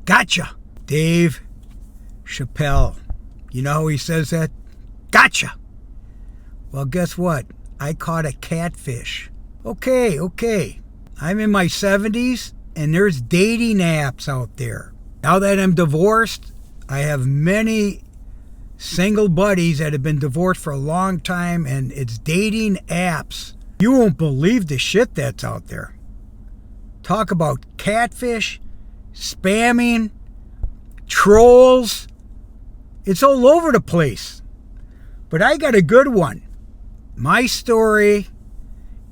Gotcha. Dave Chappelle. You know how he says that? Gotcha. Well, guess what? I caught a catfish. Okay. I'm in my 70s, and there's dating apps out there. Now that I'm divorced, I have many single buddies that have been divorced for a long time, and it's dating apps. You won't believe the shit that's out there. Talk about catfish, spamming, trolls. It's all over the place. But I got a good one. My story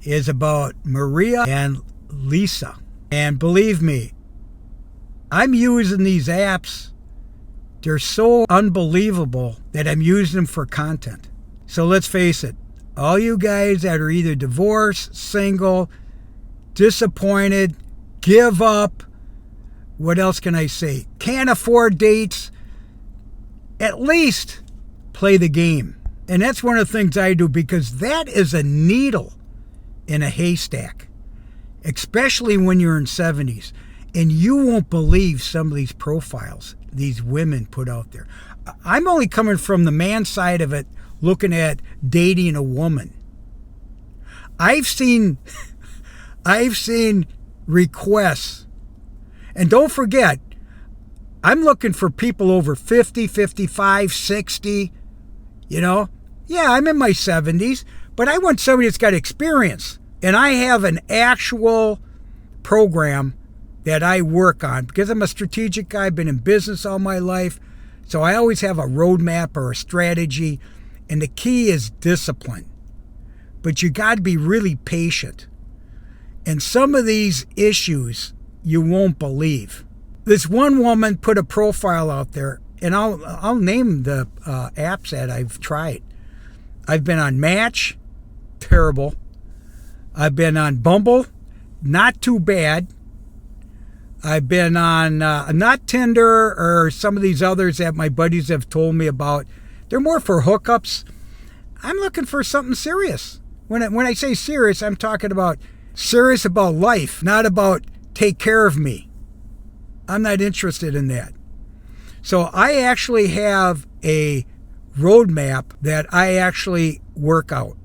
is about Maria and Lisa. And believe me, I'm using these apps. They're so unbelievable that I'm using them for content. So let's face it, all you guys that are either divorced, single, disappointed, give up, what else can I say? Can't afford dates, at least play the game. And that's one of the things I do, because that is a needle in a haystack, especially when you're in 70s. And you won't believe some of these profiles these women put out there. I'm only coming from the man side of it, looking at dating a woman. I've seen requests. And don't forget, I'm looking for people over 50, 55, 60, you know. Yeah, I'm in my 70s, but I want somebody that's got experience. And I have an actual program that I work on, because I'm a strategic guy. I've been in business all my life. So I always have a roadmap or a strategy. And the key is discipline. But you got to be really patient. And some of these issues you won't believe. This one woman put a profile out there, and I'll name the apps that I've tried. I've been on Match, terrible. I've been on Bumble, not too bad. I've been on not Tinder or some of these others that my buddies have told me about. They're more for hookups. I'm looking for something serious. When I say serious, I'm talking about serious about life, not about take care of me. I'm not interested in that. So I actually have a roadmap that I actually work out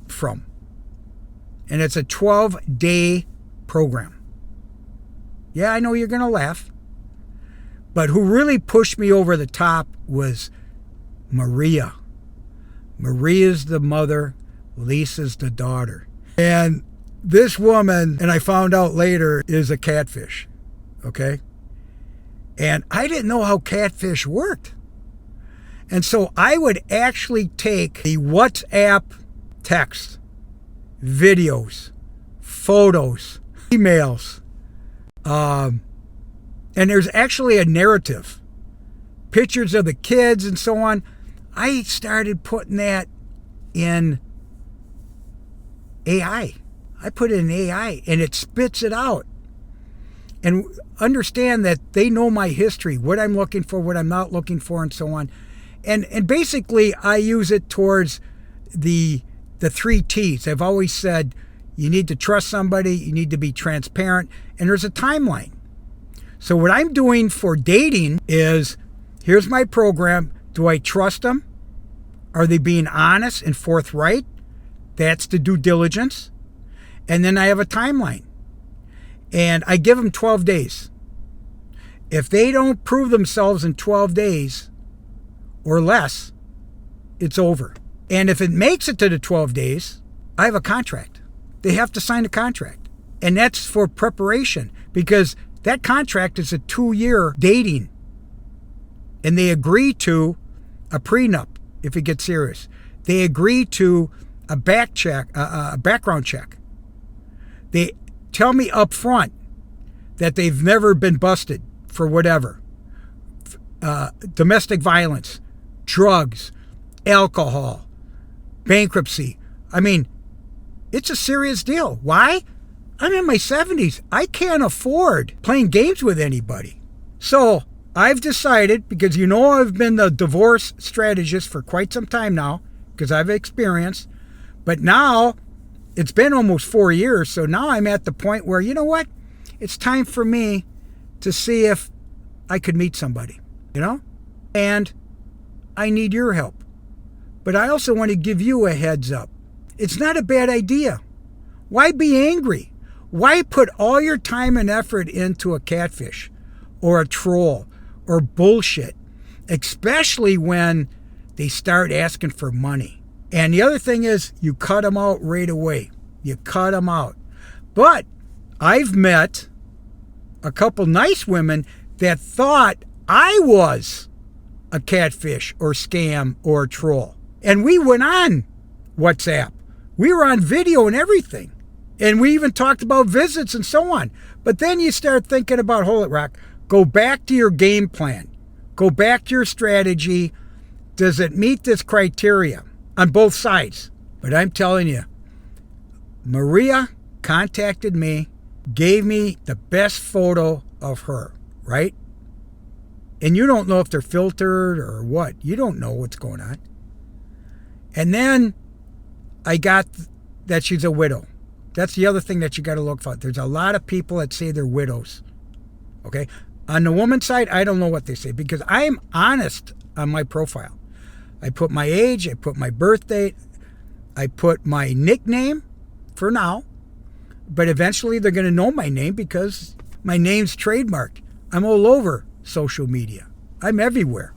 from. And it's a 12-day program. Yeah, I know you're going to laugh. But who really pushed me over the top was Maria. Maria's the mother, Lisa's the daughter. And this woman, and I found out later, is a catfish. Okay? And I didn't know how catfish worked. And so I would actually take the WhatsApp text, videos, photos, emails, and there's actually a narrative, pictures of the kids and so on. I started putting that in AI. I put it in AI, and it spits it out. And understand that they know my history, what I'm looking for, what I'm not looking for, and so on. And basically, I use it towards the 3 T's. I've always said you need to trust somebody, you need to be transparent, and there's a timeline. So what I'm doing for dating is, here's my program. Do I trust them? Are they being honest and forthright? That's the due diligence. And then I have a timeline. And I give them 12 days. If they don't prove themselves in 12 days or less, it's over. And if it makes it to the 12 days, I have a contract. They have to sign a contract. And that's for preparation, because that contract is a 2-year dating. And they agree to a prenup if it gets serious. They agree to a background check. They tell me up front that they've never been busted for whatever. Domestic violence, drugs, alcohol, bankruptcy. I mean, it's a serious deal. Why? I'm in my 70s. I can't afford playing games with anybody. So I've decided, because you know I've been the divorce strategist for quite some time now, because I've experienced, but now it's been almost 4 years, so now I'm at the point where, you know what? It's time for me to see if I could meet somebody, you know? And I need your help. But I also want to give you a heads up. It's not a bad idea. Why be angry? Why put all your time and effort into a catfish or a troll or bullshit, especially when they start asking for money? And the other thing is, you cut them out right away. You cut them out. But I've met a couple nice women that thought I was a catfish or scam or troll. And we went on WhatsApp. We were on video and everything. And we even talked about visits and so on. But then you start thinking about, hold it, Rock, go back to your game plan. Go back to your strategy. Does it meet this criteria on both sides? But I'm telling you, Maria contacted me, gave me the best photo of her, right? And you don't know if they're filtered or what. You don't know what's going on. And then I got that she's a widow. That's the other thing that you got to look for. There's a lot of people that say they're widows. Okay? On the woman's side, I don't know what they say because I'm honest on my profile. I put my age, I put my birth date, I put my nickname for now. But eventually they're going to know my name because my name's trademarked. I'm all over social media. I'm everywhere.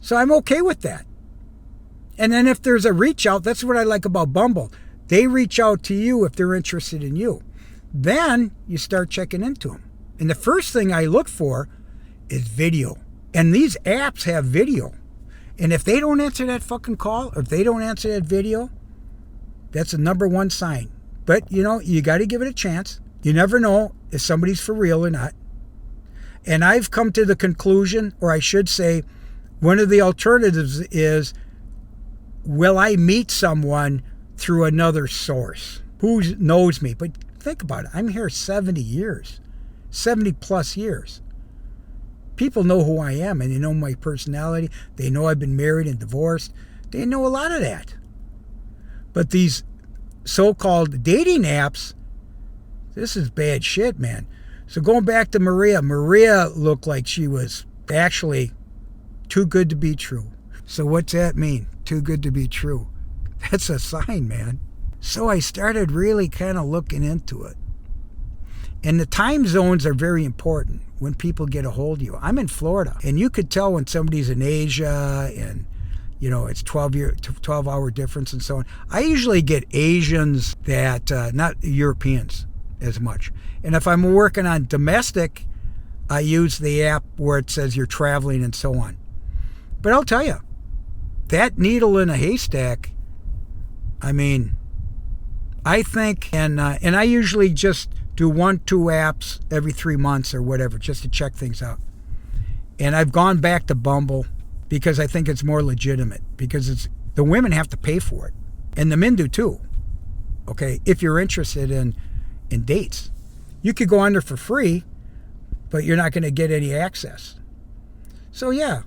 So I'm okay with that. And then if there's a reach out, that's what I like about Bumble. They reach out to you if they're interested in you. Then you start checking into them. And the first thing I look for is video. And these apps have video. And if they don't answer that fucking call, or if they don't answer that video, that's the number one sign. But, you know, you got to give it a chance. You never know if somebody's for real or not. And I've come to the conclusion, or I should say, one of the alternatives is, will I meet someone through another source who knows me? But think about it. I'm here 70 years, 70 plus years. People know who I am and they know my personality. They know I've been married and divorced. They know a lot of that. But these so-called dating apps, this is bad shit, man. So going back to Maria looked like she was actually too good to be true. So what's that mean? Too good to be true. That's a sign, man. So I started really kind of looking into it. And the time zones are very important when people get a hold of you. I'm in Florida, and you could tell when somebody's in Asia and, you know, it's 12-hour difference and so on. I usually get Asians that, not Europeans as much. And if I'm working on domestic, I use the app where it says you're traveling and so on. But I'll tell you, that needle in a haystack, I mean, I think, and I usually just do 1-2 apps every 3 months or whatever, just to check things out. And I've gone back to Bumble because I think it's more legitimate, because the women have to pay for it. And the men do too. Okay, if you're interested in dates. You could go on there for free, but you're not going to get any access. So yeah,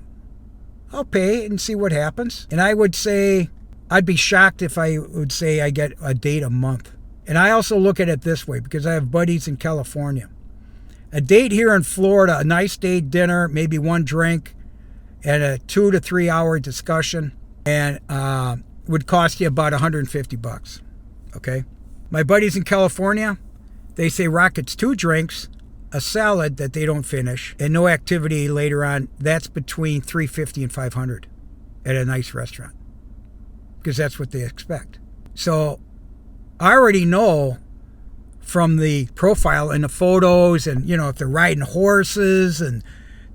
I'll pay and see what happens. And I would say, I'd be shocked if I would say I get a date a month. And I also look at it this way, because I have buddies in California. A date here in Florida, a nice date, dinner, maybe one drink, and a 2 to 3 hour discussion, and would cost you about $150. Okay? My buddies in California, they say, Rock, it's 2 drinks, a salad that they don't finish, and no activity later on. That's between $350 and $500 at a nice restaurant, because that's what they expect. So I already know from the profile and the photos, and, you know, if they're riding horses and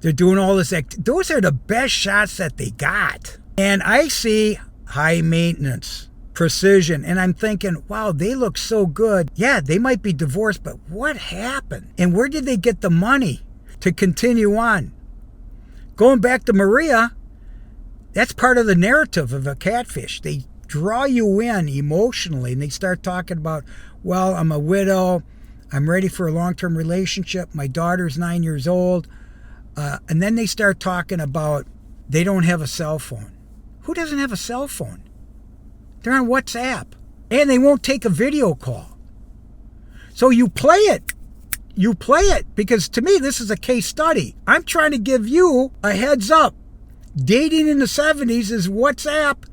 they're doing all this, those are the best shots that they got. And I see high maintenance, precision, and I'm thinking, wow, they look so good. Yeah, they might be divorced, but what happened? And where did they get the money to continue on? Going back to Maria, that's part of the narrative of a catfish. They draw you in emotionally, and they start talking about, well, I'm a widow, I'm ready for a long-term relationship, my daughter's 9 years old, and then they start talking about they don't have a cell phone. Who doesn't have a cell phone? They're on WhatsApp, and they won't take a video call. So you play it. you play it, because to me, this is a case study. I'm trying to give you a heads up. Dating in the 70s is WhatsApp,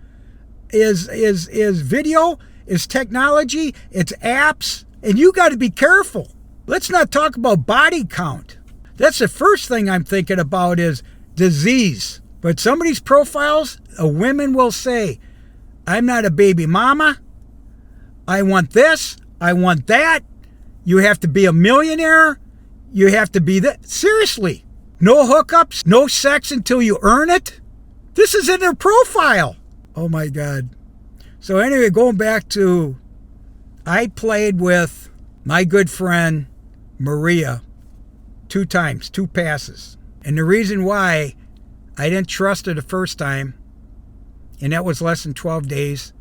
is video, is technology, it's apps, and you got to be careful. Let's not talk about body count. That's the first thing I'm thinking about is disease. But some of these profiles, women will say, I'm not a baby mama. I want this. I want that. You have to be a millionaire. You have to be that. Seriously. No hookups. No sex until you earn it. This is in their profile. Oh my God. So anyway, going back to, I played with my good friend Maria 2 times, 2 passes. And the reason why I didn't trust her the first time, and that was less than 12 days,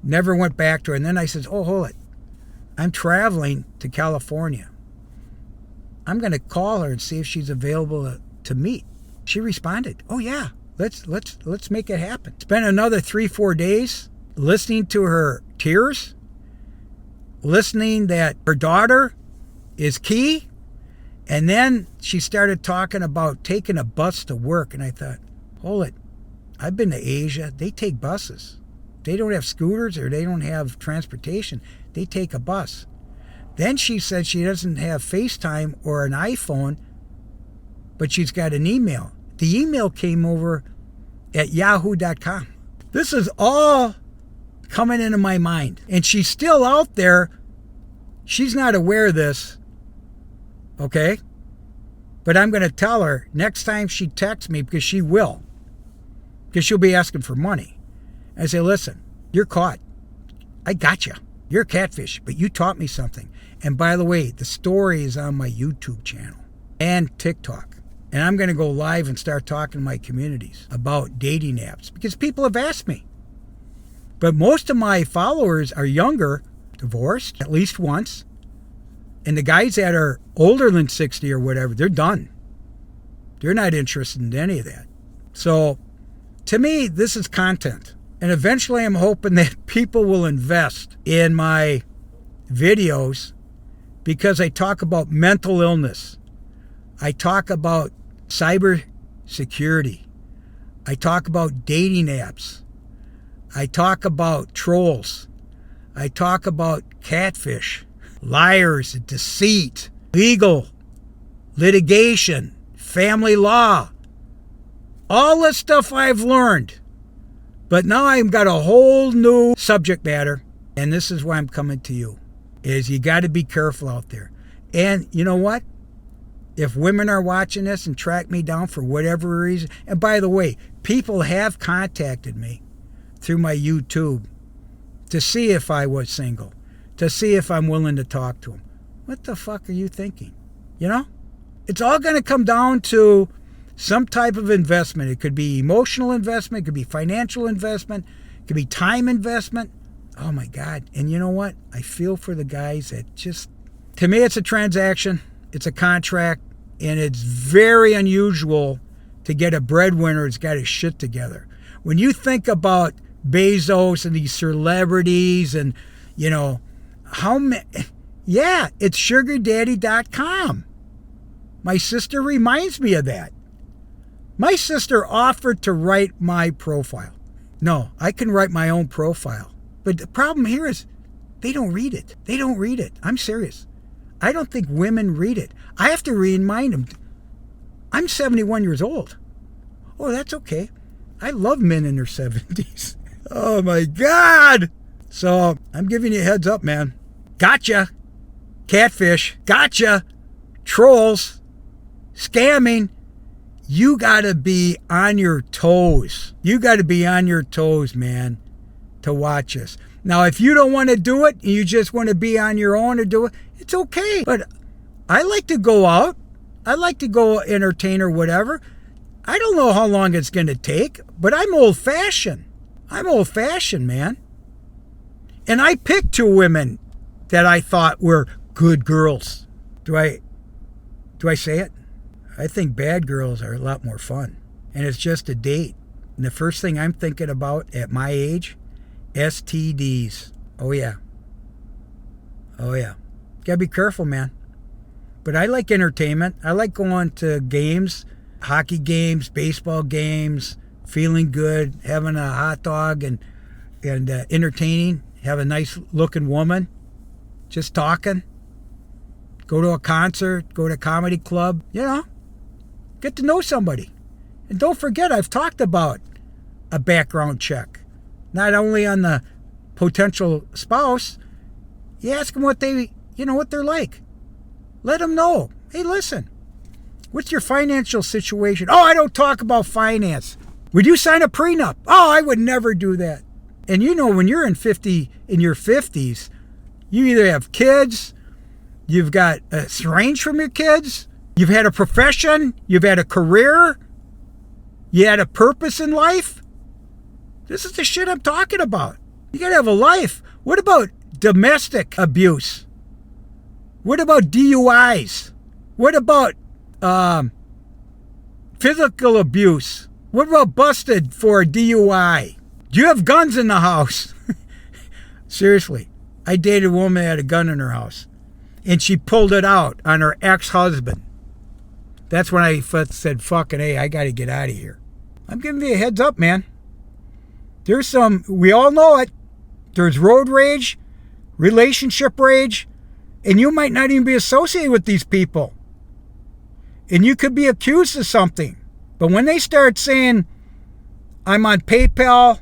never went back to her. And then I said, oh, hold it. I'm traveling to California. I'm going to call her and see if she's available to meet. She responded, oh yeah, let's make it happen. Spent another 3-4 days listening to her tears, listening that her daughter is key. And then she started talking about taking a bus to work. And I thought, hold it. I've been to Asia. They take buses. They don't have scooters or they don't have transportation. They take a bus. Then she said she doesn't have FaceTime or an iPhone, but she's got an email. The email came over at yahoo.com. This is all coming into my mind. And she's still out there. She's not aware of this. Okay? But I'm going to tell her next time she texts me, because she will. Because she'll be asking for money. I say, listen, you're caught. I got you. You're a catfish, but you taught me something. And by the way, the story is on my YouTube channel and TikTok. And I'm going to go live and start talking to my communities about dating apps, because people have asked me. But most of my followers are younger, divorced at least once. And the guys that are older than 60 or whatever, they're done. They're not interested in any of that. So to me, this is content. And eventually I'm hoping that people will invest in my videos, because I talk about mental illness. I talk about cyber security. I talk about dating apps. I talk about trolls. I talk about catfish, liars, deceit, legal, litigation, family law. All this stuff I've learned. But now I've got a whole new subject matter, and this is why I'm coming to you, is you got to be careful out there. And you know what? If women are watching this and track me down for whatever reason, and by the way, people have contacted me through my YouTube to see if I was single, to see if I'm willing to talk to them. What the fuck are you thinking? You know? It's all going to come down to some type of investment. It could be emotional investment. It could be financial investment. It could be time investment. Oh my God. And you know what? I feel for the guys that just, to me, it's a transaction. It's a contract. And it's very unusual to get a breadwinner that's got his shit together. When you think about Bezos and these celebrities and, you know, how many, yeah, it's sugardaddy.com. My sister reminds me of that. My sister offered to write my profile. No, I can write my own profile. But the problem here is they don't read it. They don't read it. I'm serious. I don't think women read it. I have to remind them. I'm 71 years old. Oh, that's okay. I love men in their 70s. Oh my God. So I'm giving you a heads up, man. Gotcha. Catfish. Gotcha. Trolls. Scamming. You got to be on your toes. You got to be on your toes, man, to watch us. Now, if you don't want to do it, and you just want to be on your own or do it, it's okay. But I like to go out. I like to go entertain or whatever. I don't know how long it's going to take, but I'm old-fashioned. I'm old-fashioned, man. And I picked 2 women that I thought were good girls. Do I say it? I think bad girls are a lot more fun. And it's just a date. And the first thing I'm thinking about at my age, STDs. Oh yeah. Oh yeah. Gotta be careful, man. But I like entertainment. I like going to games, hockey games, baseball games, feeling good, having a hot dog and entertaining, have a nice looking woman, just talking, go to a concert, go to a comedy club, get to know somebody. And don't forget, I've talked about a background check, not only on the potential spouse. You ask them what they're like. Let them know. Hey, listen, what's your financial situation? Oh, I don't talk about finance. Would you sign a prenup? Oh, I would never do that. And when you're in your 50s, you either have kids, you've got estranged from your kids, you've had a profession, you've had a career, you had a purpose in life. This is the shit I'm talking about. You gotta have a life. What about domestic abuse? What about DUIs? What about physical abuse? What about busted for a DUI? Do you have guns in the house? Seriously, I dated a woman that had a gun in her house, and she pulled it out on her ex-husband. That's when I said, fucking hey, I gotta get out of here. I'm giving you a heads up, man. We all know it. There's road rage, relationship rage, and you might not even be associated with these people. And you could be accused of something. But when they start saying, I'm on PayPal,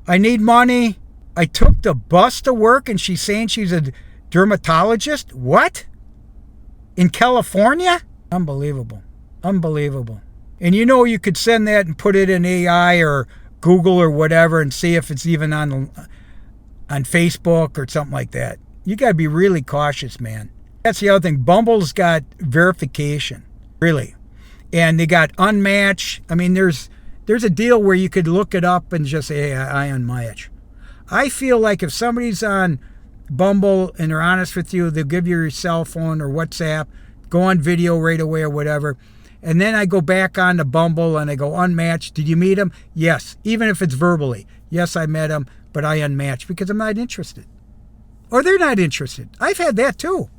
I need money, I took the bus to work, and she's saying she's a dermatologist? What? In California? Unbelievable. Unbelievable. And you could send that and put it in AI or Google or whatever and see if it's even on Facebook or something like that. You got to be really cautious, man. That's the other thing. Bumble's got verification, really. And they got unmatched. I mean, there's a deal where you could look it up and just say, hey, I unmatch. I feel like if somebody's on Bumble and they're honest with you, they'll give you your cell phone or WhatsApp, go on video right away or whatever. And then I go back on to Bumble and I go unmatched. Did you meet him? Yes. Even if it's verbally. Yes, I met him, but I unmatched because I'm not interested. Or they're not interested. I've had that too.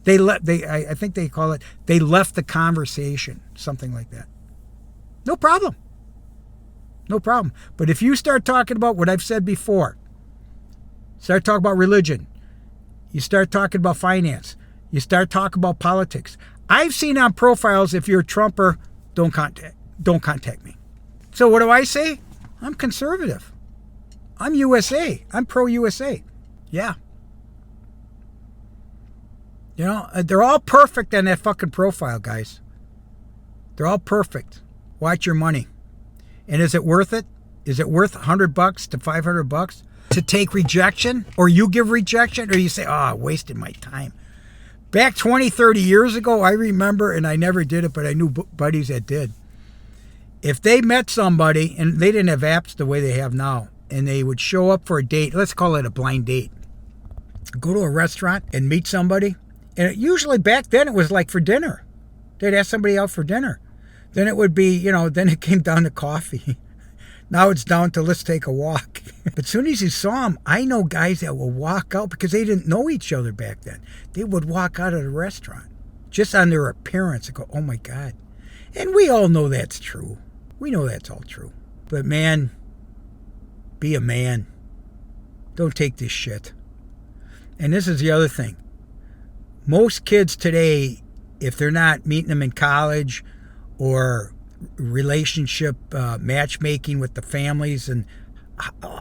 I think they call it, they left the conversation, something like that. No problem. No problem. But if you start talking about what I've said before, start talking about religion, you start talking about finance, you start talking about politics. I've seen on profiles, if you're a Trumper, don't contact me. So what do I say? I'm conservative. I'm USA. I'm pro-USA. Yeah. They're all perfect on that fucking profile, guys. They're all perfect. Watch your money. And is it worth it? Is it worth $100 to $500 to take rejection? Or you give rejection? Or you say, I wasted my time. Back 20, 30 years ago, I remember, and I never did it, but I knew buddies that did. If they met somebody, and they didn't have apps the way they have now, and they would show up for a date, let's call it a blind date, go to a restaurant and meet somebody, and usually back then it was like for dinner. They'd ask somebody out for dinner. Then it would be, then it came down to coffee. Now it's down to let's take a walk. But as soon as you saw them, I know guys that will walk out because they didn't know each other back then. They would walk out of the restaurant just on their appearance and go, oh my God. And we all know that's true. We know that's all true. But man, be a man. Don't take this shit. And this is the other thing. Most kids today, if they're not meeting them in college or relationship matchmaking with the families, and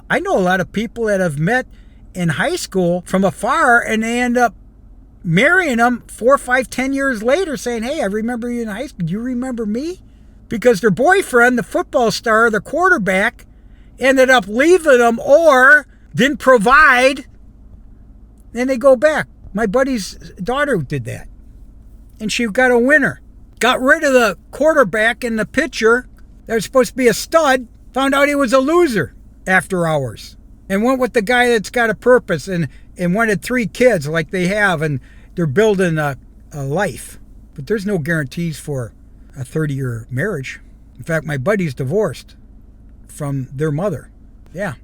I know a lot of people that have met in high school from afar and they end up marrying them 4, 5, 10 years later saying, hey, I remember you in high school. Do you remember me? Because their boyfriend, the football star, the quarterback, ended up leaving them or didn't provide. Then they go back. My buddy's daughter did that. And she got a winner. Got rid of the quarterback and the pitcher that was supposed to be a stud. Found out he was a loser after hours. And went with the guy that's got a purpose and wanted 3 kids like they have. And they're building a life. But there's no guarantees for a 30-year marriage. In fact, my buddy's divorced from their mother. Yeah.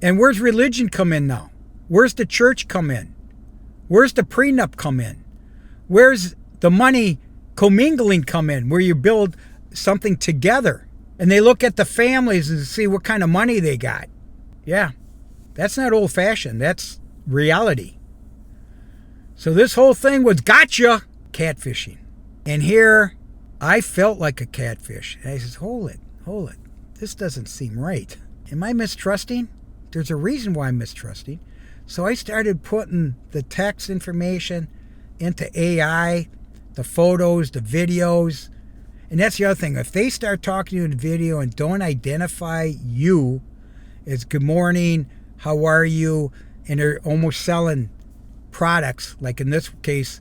And where's religion come in now? Where's the church come in? Where's the prenup come in? Where's the money commingling come in, where you build something together? And they look at the families and see what kind of money they got. Yeah, that's not old-fashioned. That's reality. So this whole thing was gotcha catfishing. And here, I felt like a catfish. And I said, hold it. This doesn't seem right. Am I mistrusting? There's a reason why I'm mistrusting. So I started putting the text information into AI, the photos, the videos. And that's the other thing. If they start talking to you in the video and don't identify you as good morning, how are you, and they're almost selling products, like in this case,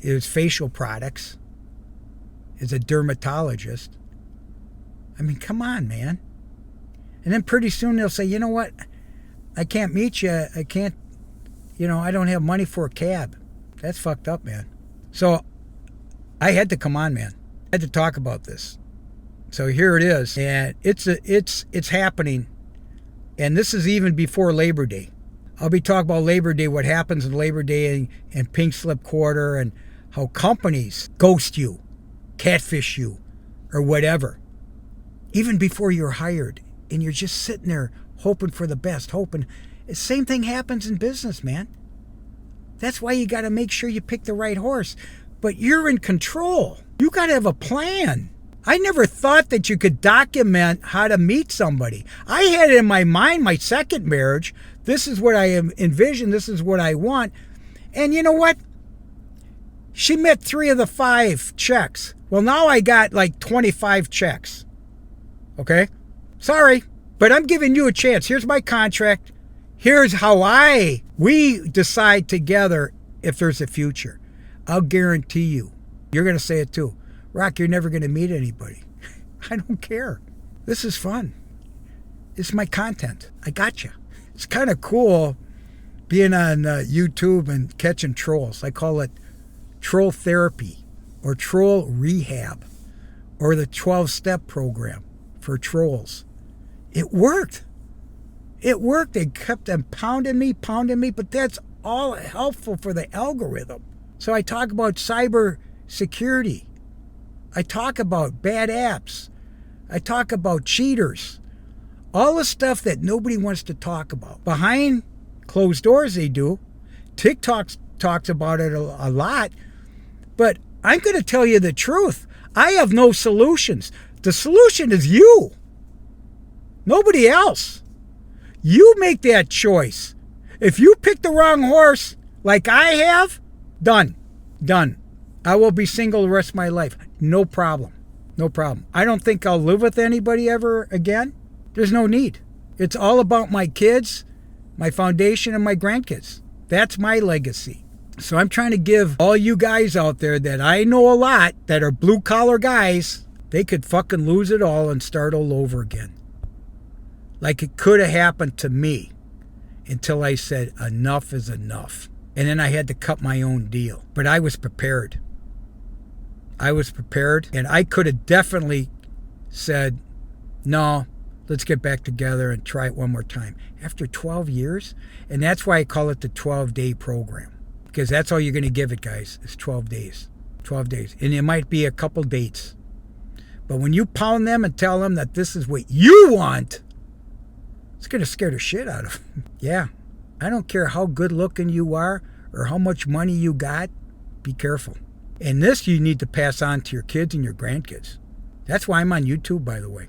it was facial products, as a dermatologist. I mean, come on, man. And then pretty soon they'll say, you know what? I can't meet you. I can't, I don't have money for a cab. That's fucked up, man. So I had to come on, man. I had to talk about this. So here it is. And it's happening. And this is even before Labor Day. I'll be talking about Labor Day, what happens in Labor Day and Pink Slip Quarter, and how companies ghost you, catfish you, or whatever. Even before you're hired. And you're just sitting there hoping for the best, hoping. The same thing happens in business, man. That's why you got to make sure you pick the right horse. But you're in control. You got to have a plan. I never thought that you could document how to meet somebody. I had it in my mind, my second marriage. This is what I envisioned. This is what I want. And you know what? She met 3 of the 5 checks. Well, now I got like 25 checks. Okay? Sorry, but I'm giving you a chance. Here's my contract. Here's how we decide together if there's a future. I'll guarantee you. You're going to say it too. Rock, you're never going to meet anybody. I don't care. This is fun. It's my content. I got you. It's kind of cool being on YouTube and catching trolls. I call it troll therapy or troll rehab or the 12-step program for trolls. It worked. It worked. They kept them pounding me, but that's all helpful for the algorithm. So I talk about cyber security. I talk about bad apps. I talk about cheaters. All the stuff that nobody wants to talk about. Behind closed doors they do. TikTok talks about it a lot. But I'm going to tell you the truth. I have no solutions. The solution is you. Nobody else. You make that choice. If you pick the wrong horse, like I have, done. I will be single the rest of my life. No problem. I don't think I'll live with anybody ever again. There's no need. It's all about my kids, my foundation, and my grandkids. That's my legacy. So I'm trying to give all you guys out there that I know a lot that are blue-collar guys, they could fucking lose it all and start all over again. Like it could have happened to me until I said enough is enough. And then I had to cut my own deal. But I was prepared. And I could have definitely said, no, let's get back together and try it one more time. After 12 years, and that's why I call it the 12-day program. Because that's all you're going to give it, guys, is 12 days. 12 days. And it might be a couple dates. But when you pound them and tell them that this is what you want, it's going to scare the shit out of them. Yeah. I don't care how good looking you are or how much money you got. Be careful. And this you need to pass on to your kids and your grandkids. That's why I'm on YouTube, by the way.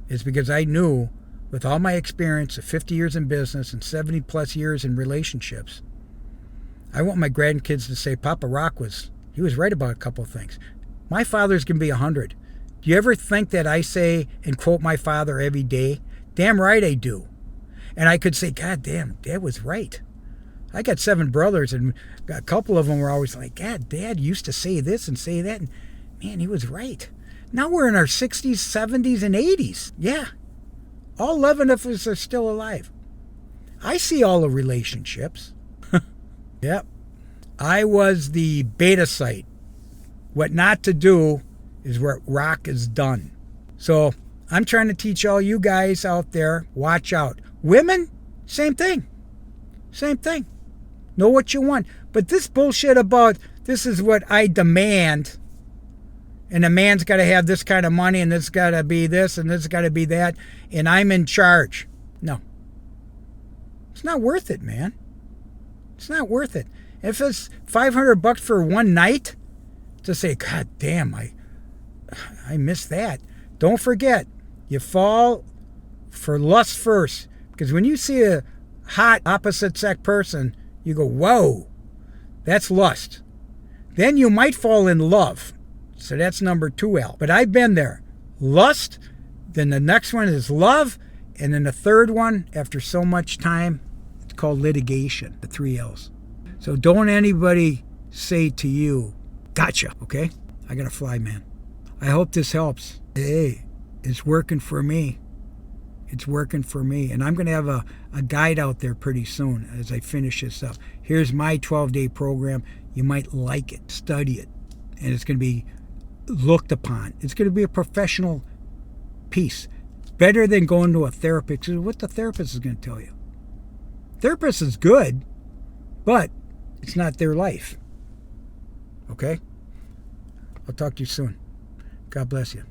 It's because I knew with all my experience of 50 years in business and 70 plus years in relationships, I want my grandkids to say, Papa Rock he was right about a couple of things. My father's going to be 100. Do you ever think that I say and quote my father every day? Damn right I do. And I could say, God damn, Dad was right. I got 7 brothers, and a couple of them were always like, God, Dad used to say this and say that. And man, he was right. Now we're in our 60s, 70s, and 80s. Yeah. All 11 of us are still alive. I see all the relationships. Yep. I was the beta site. What not to do is what Rock is done. So I'm trying to teach all you guys out there, watch out. Women, same thing. Know what you want. But this bullshit about this is what I demand. And a man's got to have this kind of money, and this got to be this, and this got to be that, and I'm in charge. No. It's not worth it, man. It's not worth it. If it's $500 for one night, to say, God damn, I missed that. Don't forget, you fall for lust first. Because when you see a hot opposite sex person, you go, whoa, that's lust. Then you might fall in love. So that's number 2L. But I've been there. Lust, then the next one is love, and then the third one, after so much time, it's called litigation, the 3 L's. So don't anybody say to you, gotcha, okay? I gotta fly, man. I hope this helps. Hey, it's working for me. It's working for me. And I'm going to have a guide out there pretty soon as I finish this up. Here's my 12-day program. You might like it. Study it. And it's going to be looked upon. It's going to be a professional piece. Better than going to a therapist. Because what the therapist is going to tell you. Therapist is good, but it's not their life. Okay? I'll talk to you soon. God bless you.